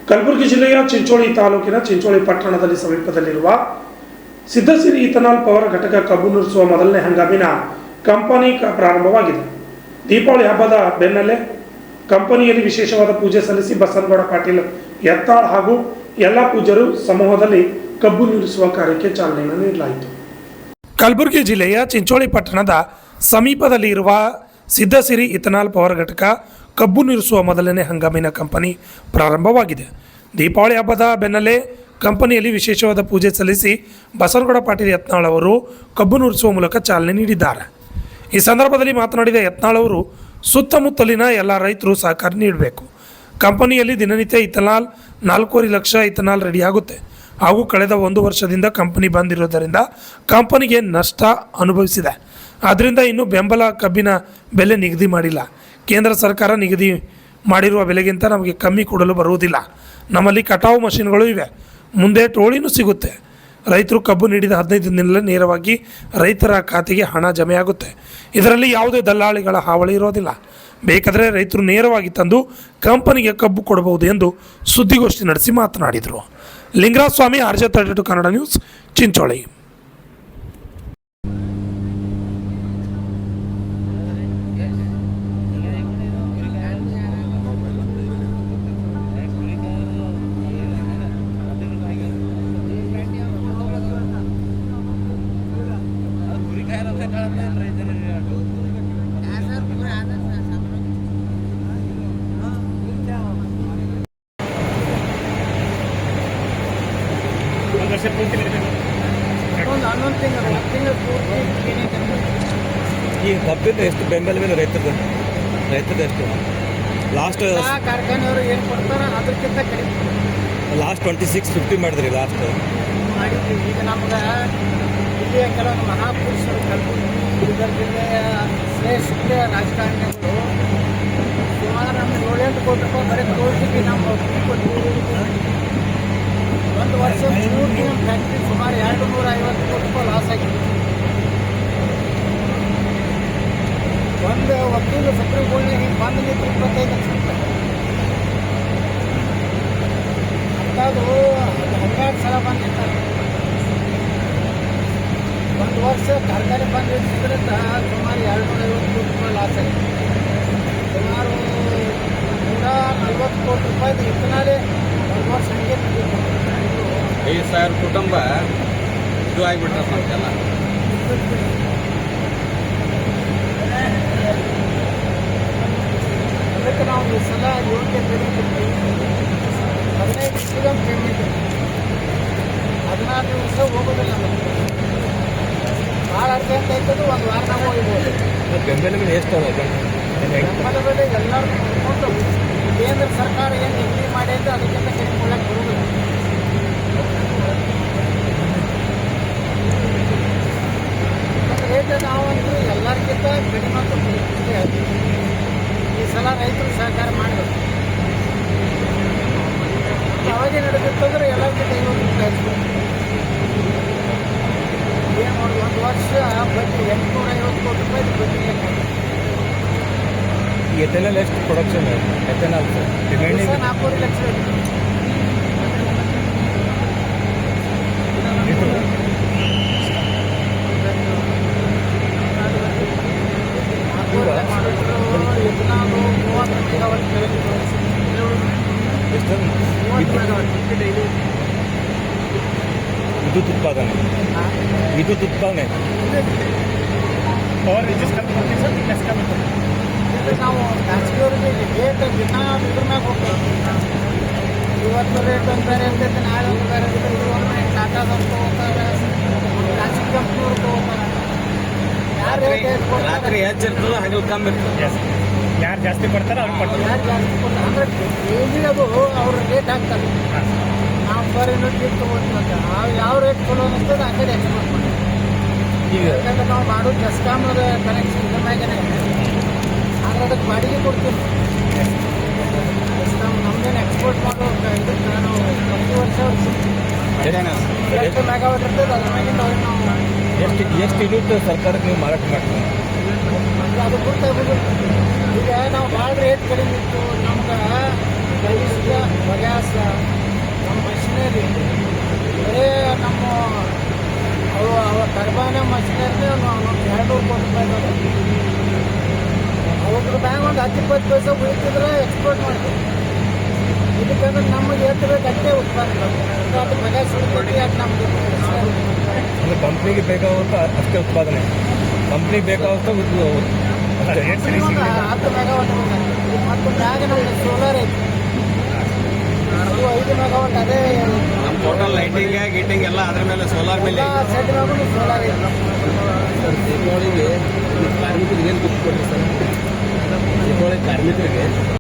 ಕಲಬುರಗಿ ಜಿಲ್ಲೆಯ ಚಿಂಚೋಳಿ ತಾಲೂಕಿನ ಚಿಂಚೋಳಿ ಪಟ್ಟಣದಲ್ಲಿ ಸಮೀಪದಲ್ಲಿರುವ ಸಿದ್ಧಸಿರಿ ಇಥನಾಲ್ ಪವರ್ ಘಟಕ ಕಬ್ಬು ನುರಿಸುವ ಮೊದಲನೇ ಹಂಗಾಮಿನ ಕಂಪನಿ ಪ್ರಾರಂಭವಾಗಿದೆ. ದೀಪಾವಳಿ ಹಬ್ಬದ ಬೆನ್ನಲ್ಲೇ ಕಂಪನಿಯಲ್ಲಿ ವಿಶೇಷವಾದ ಪೂಜೆ ಸಲ್ಲಿಸಿ ಬಸನಗೌಡ ಪಾಟೀಲ್ ಯತ್ನಾಳ್ ಹಾಗೂ ಎಲ್ಲ ಪೂಜ್ಯರು ಸಮೂಹದಲ್ಲಿ ಕಬ್ಬು ನುರಿಸುವ ಕಾರ್ಯಕ್ಕೆ ಚಾಲನೆಯನ್ನು ನೀಡಲಾಯಿತು. ಕಲಬುರಗಿ ಜಿಲ್ಲೆಯ ಚಿಂಚೋಳಿ ಪಟ್ಟಣದ ಸಮೀಪದಲ್ಲಿ ಇರುವ ಸಿದ್ಧಸಿರಿ ಇಥನಾಲ್ ಪವರ್ ಘಟಕ ಕಬ್ಬು ನುರಿಸುವ ಮೊದಲನೇ ಹಂಗಾಮಿನ ಕಂಪನಿ ಪ್ರಾರಂಭವಾಗಿದೆ. ದೀಪಾವಳಿ ಹಬ್ಬದ ಬೆನ್ನಲ್ಲೇ ಕಂಪನಿಯಲ್ಲಿ ವಿಶೇಷವಾದ ಪೂಜೆ ಸಲ್ಲಿಸಿ ಬಸನಗೌಡ ಪಾಟೀಲ್ ಯತ್ನಾಳ್ ಅವರು ಕಬ್ಬು ನುರಿಸುವ ಮೂಲಕ ಚಾಲನೆ ನೀಡಿದ್ದಾರೆ. ಈ ಸಂದರ್ಭದಲ್ಲಿ ಮಾತನಾಡಿದ ಯತ್ನಾಳ್ ಅವರು ಸುತ್ತಮುತ್ತಲಿನ ಎಲ್ಲ ರೈತರು ಸಹಕಾರ ನೀಡಬೇಕು. ಕಂಪನಿಯಲ್ಲಿ ದಿನನಿತ್ಯ ಇಥನಾಲ್ 4.5 ಲಕ್ಷ ಇಥನಾಲ್ ರೆಡಿಯಾಗುತ್ತೆ ಹಾಗೂ ಕಳೆದ 1 ವರ್ಷದಿಂದ ಕಂಪನಿ ಬಂದಿರೋದರಿಂದ ಕಂಪನಿಗೆ ನಷ್ಟ ಅನುಭವಿಸಿದೆ. ಆದ್ದರಿಂದ ಇನ್ನೂ ಬೆಂಬಲ ಕಬ್ಬಿನ ಬೆಲೆ ನಿಗದಿ ಮಾಡಿಲ್ಲ. ಕೇಂದ್ರ ಸರ್ಕಾರ ನಿಗದಿ ಮಾಡಿರುವ ಬೆಲೆಗಿಂತ ನಮಗೆ ಕಮ್ಮಿ ಕೊಡಲು ಬರುವುದಿಲ್ಲ. ನಮ್ಮಲ್ಲಿ ಕಟಾವು ಮಷಿನ್ಗಳು ಇವೆ, ಮುಂದೆ ಟೋಳಿನೂ ಸಿಗುತ್ತೆ. ರೈತರು ಕಬ್ಬು ನೀಡಿದ 15 ದಿನದಲ್ಲೇ ನೇರವಾಗಿ ರೈತರ ಖಾತೆಗೆ ಹಣ ಜಮೆಯಾಗುತ್ತೆ. ಇದರಲ್ಲಿ ಯಾವುದೇ ದಲ್ಲಾಳಿಗಳ ಹಾವಳಿ ಇರೋದಿಲ್ಲ. ಬೇಕಾದರೆ ರೈತರು ನೇರವಾಗಿ ತಂದು ಕಂಪನಿಗೆ ಕಬ್ಬು ಕೊಡಬಹುದು ಎಂದು ಸುದ್ದಿಗೋಷ್ಠಿ ನಡೆಸಿ ಮಾತನಾಡಿದರು. ಲಿಂಗರಾಜ ಸ್ವಾಮಿ, RJ32 ಕನ್ನಡ ನ್ಯೂಸ್, ಚಿಂಚೋಳಿ. ಈ ಕಬ್ಬಿನ ಎಷ್ಟು ಬೆಂಬಲ ಮೇಲೆ ರೈತರದ್ದು ಎಷ್ಟು ಲಾಸ್ಟ್ ಕಾರ್ಖಾನೆಯವರು ಏನು ಕೊಡ್ತಾರೆ ಅದಕ್ಕಿಂತ ಕಡಿಮೆ ಲಾಸ್ಟ್ 2650 ಮಾಡಿದ್ರಿ ಲಾಸ್ಟ್ ಮಾಡಿದ್ವಿ. ಈಗ ನಮ್ಗೆ ಇಲ್ಲಿಯ ಕೆಲವೊಂದು ಮಹಾಪುರುಷರು ಕಲಬುರಗಿ ಜಿಲ್ಲೆಯ ಶ್ರೇಷ್ಠ ರಾಜಕಾರಣಿಗಳು ಸುಮಾರು ನಮಗೆ 7-8 ಕೋಟಿ ರೂಪಾಯಿ ಬರೀ ಕೋಟಿಗೆ ನಾವು ಒಂದು ವರ್ಷ ಪೂರ್ತಿ ನಮ್ಮ ಫ್ಯಾಕ್ಟ್ರಿ ಸುಮಾರು 250 ಕೋಟಿ ರೂಪಾಯಿ ಲಾಸ್ ಆಗಿದೆ. ಒಂದು ವಕೀಲ ಸಕ್ರೆಗಳನ್ನ ಹಿಂಗೆ ಬಂದು ನಿಂತು 25 ಲಕ್ಷ ರೂಪಾಯಿ ಅಂಥದ್ದು 12 ಸಲ ಬಂದಿರ್ತಾರೆ. ಒಂದು ವರ್ಷ ಕಾರ್ಖಾನೆ ಬಂದು ನಿಲ್ಲಿಸಿದ್ರಿಂದ ಸುಮಾರು 250 ಕೋಟಿ ರೂಪಾಯಿ ಲಾಸ್ ಆಗಿದೆ. ಸುಮಾರು 140 ಕೋಟಿ ರೂಪಾಯಿದು ಇಥನಾಲೇ ಒಂದು ವರ್ಷ ಹಂಗೆ 5,000 ಕುಟುಂಬ ಇದು ಆಗಿಬಿಟ್ರೆ ಅಂತೆಲ್ಲ. ಅದಕ್ಕೆ ನಾವು ಈ ಸಲ ಯೋಗ್ಯ ಬೆಲೆ ಕೊಡ್ತೀವಿ. 15 ದಿವಸ ಪೇಮೆಂಟ್, 16 ದಿವಸ ಹೋಗೋದಿಲ್ಲ. ನಮಗೆ ಭಾಳ ಅರ್ಜೆಂಟ್ ಆಯ್ತದು, ಒಂದು ವಾರ ನಾವು ಹೋಗ್ಬೋದು. ಬೆಂಬಲ ಬೆಲೆ ಎಷ್ಟು ಬೆಂಬಲ ಬೆಲೆ ಎಲ್ಲರೂ ನೋಡ್ಕೊಂಡು ಕೇಂದ್ರ ಸರ್ಕಾರ ಏನು ನಿಗದಿ ಮಾಡಿ ಅಂತ ಅದಕ್ಕಿಂತ ಕಡಿಮೆ ಕೊಡಕ್ಕೆ ಬರುವುದಿಲ್ಲ. ರೇಟ್ ನಾವಂತೂ ಎಲ್ಲರಿಗಿಂತ ಕಡಿಮೆ ಅಂತ ಹೇಳ್ತೀವಿ. ಈ ಸಲ ರೈತರು ಸಹಕಾರ ಮಾಡಬೇಕು. ಅವಾಗೇ ನಡೆದಿತ್ತಂದ್ರೆ ಎಲ್ಲರಿಗಿಂತ 50 ರೂಪಾಯಿ ಹೆಚ್ಚು. ಏನು ನೋಡಿ, ಒಂದು ವರ್ಷ ಬಡ್ಡಿ 850 ಕೋಟಿ ರೂಪಾಯಿ ಬಡ್ಡಿ ಎಥೆನಾಲ್ ಎಷ್ಟು ಪ್ರೊಡಕ್ಷನ್ ಎಥೆನಾಲ್ 4.5 ಲಕ್ಷ ವಿದ್ಯುತ್ ಉತ್ಪಾದನೆ ಪವರ್ ರಿಜಿಸ್ಟರ್ ನಾವು ಖಾಸಗಿಯವರಿಗೆ ರೇಟ್ ದಿನ ಇದ್ರ ಮ್ಯಾಗ ಹೋಗ್ತೀವಿ. ಇವತ್ತು ರೇಟ್ ಒಂದು ಬೇರೆ ಇರ್ತೈತೆ, ನಾಳೆ ಒಂದು ಬೇರೆ ಇರ್ತೈತೆ. ಒಮ್ಮೆ ಟಾಟಾದವ್ರು ತೊಗೋತಾರೆ, ಖಾಸಗಿ ಕಂಪ್ನಿಯವ್ರು ತೊಗೋತಾರೆ. ಯಾರು ರೇಟ್ ರಾತ್ರಿ ಹೆಚ್ಚಿರ್ತದೆ, ಹಗಲು ಕಮ್ಮಿ ಇರ್ತದೆ. ಯಾರು ಜಾಸ್ತಿ ಕೊಡ್ತಾರೆ ಅವ್ರು ಕೊಡ್ತಾರೆ. ಯಾರು ಜಾಸ್ತಿ ಕೊಡ್ತಾರೆ ಅಂದರೆ ಡೈಲಿ ಅದು ಅವ್ರು ರೇಟ್ ಹಾಕ್ತಾರೆ. ನಾವು ಬರೀ ರೇಟ್ ತೊಗೊಳ್ತೀವಿ. ನಾವು ಯಾವ ರೇಟ್ ಚಲೋ ಅನ್ನಿಸ್ತದೆ ಆ ಕಡೆ ಎಕ್ಸ್ಪೋರ್ಟ್ ಮಾಡ್ತೀವಿ. ಯಾಕಂದ್ರೆ ನಾವು ಮಾಡೋದು ಜಸ್ಕಾಮದ ಕನೆಕ್ಷನ್ ಇದ್ರ ಮ್ಯಾಗೇನೆ, ಆದ್ರೆ ಅದಕ್ಕೆ ಬಾಡಿಗೆ ಕೊಡ್ತೀವಿ. ಜಸ್ಕಾಮ್ ನಮ್ದೇನು ಎಕ್ಸ್ಪೋರ್ಟ್ ಮಾಡೋ ಇದಕ್ಕೆ ನಾವು ಪ್ರತಿ ವರ್ಷ ಎಷ್ಟು ಮೆಗಾವಾಟ್ ಇರ್ತದೆ ಅದ್ರ ಮ್ಯಾಗಿಂದ ಅವ್ರಿಗೆ ನಾವು ಎಷ್ಟು ಯೂನಿಟ್ ಸರ್ಕಾರಕ್ಕೆ ನೀವು ಮಾರಾಟ ಮಾಡ್ತೀವಿ. ಅದು ಗೊತ್ತಾಗೋದು. ಈಗ ನಾವು ಭಾಳ ರೇಟ್ ಕಡಿಮೆ ಇತ್ತು. ನಮ್ಗೆ ಕೈಸಿದ ಬಗ್ಯಾಸ ಕೋಟಿ ರೂಪಾಯಿ ಒಬ್ಬರು ಬ್ಯಾಂಕ್ ಒಂದು 10-20 ಪೈಸೆ ಉಳಿತಿದ್ರೆ ಎಕ್ಸ್ಪೋರ್ಟ್ ಮಾಡ್ತೀವಿ. ಇದಕ್ಕಂದ್ರೆ ನಮಗೆ ಎಷ್ಟು ಬೇಕು ಅಷ್ಟೇ ಉತ್ಪಾದನೆ ಅದು ಮಗ ಸುಳ್ಕೊಂಡು ಯಾಕೆ ನಮ್ಗೆ ಅಂದ್ರೆ ಕಂಪ್ನಿಗೆ ಬೇಕಾಗುವಂಥ ಅಷ್ಟೇ ಉತ್ಪಾದನೆ, ಕಂಪ್ನಿಗೆ ಬೇಕಾಗುವಂಥ ಅಷ್ಟೇ. ಒಂದು 10 ಮೆಗಾವಾಟ್ ಮತ್ತು ಮ್ಯಾಗ ನಮ್ಗೆ ಸೋಲಾರ್ ಐತಿ, ಅದು 5 ಮೆಗಾವಾಟ್. ಅದೇ ನಮ್ಮ ಟೋಟಲ್ ಲೈಟಿಂಗ್ ಗೀಟಿಂಗ್ ಎಲ್ಲ ಅದ್ರ ಮೇಲೆ ಸೋಲಾರ್ ಮೇಲೆ ಸೆಟ್ ಮ್ಯಾಗೂ ಸೋಲಾರ್ ಐತಿ. ಸರ್ ದೀಪಾವಳಿಗೆ ಕಾರ್ಮಿಕರಿಗೆ ಏನು ದುಡ್ಡು ಕೊಡ್ರಿ ಸರ್? ದೀಪಾವಳಿ ಕಾರ್ಮಿಕರಿಗೆ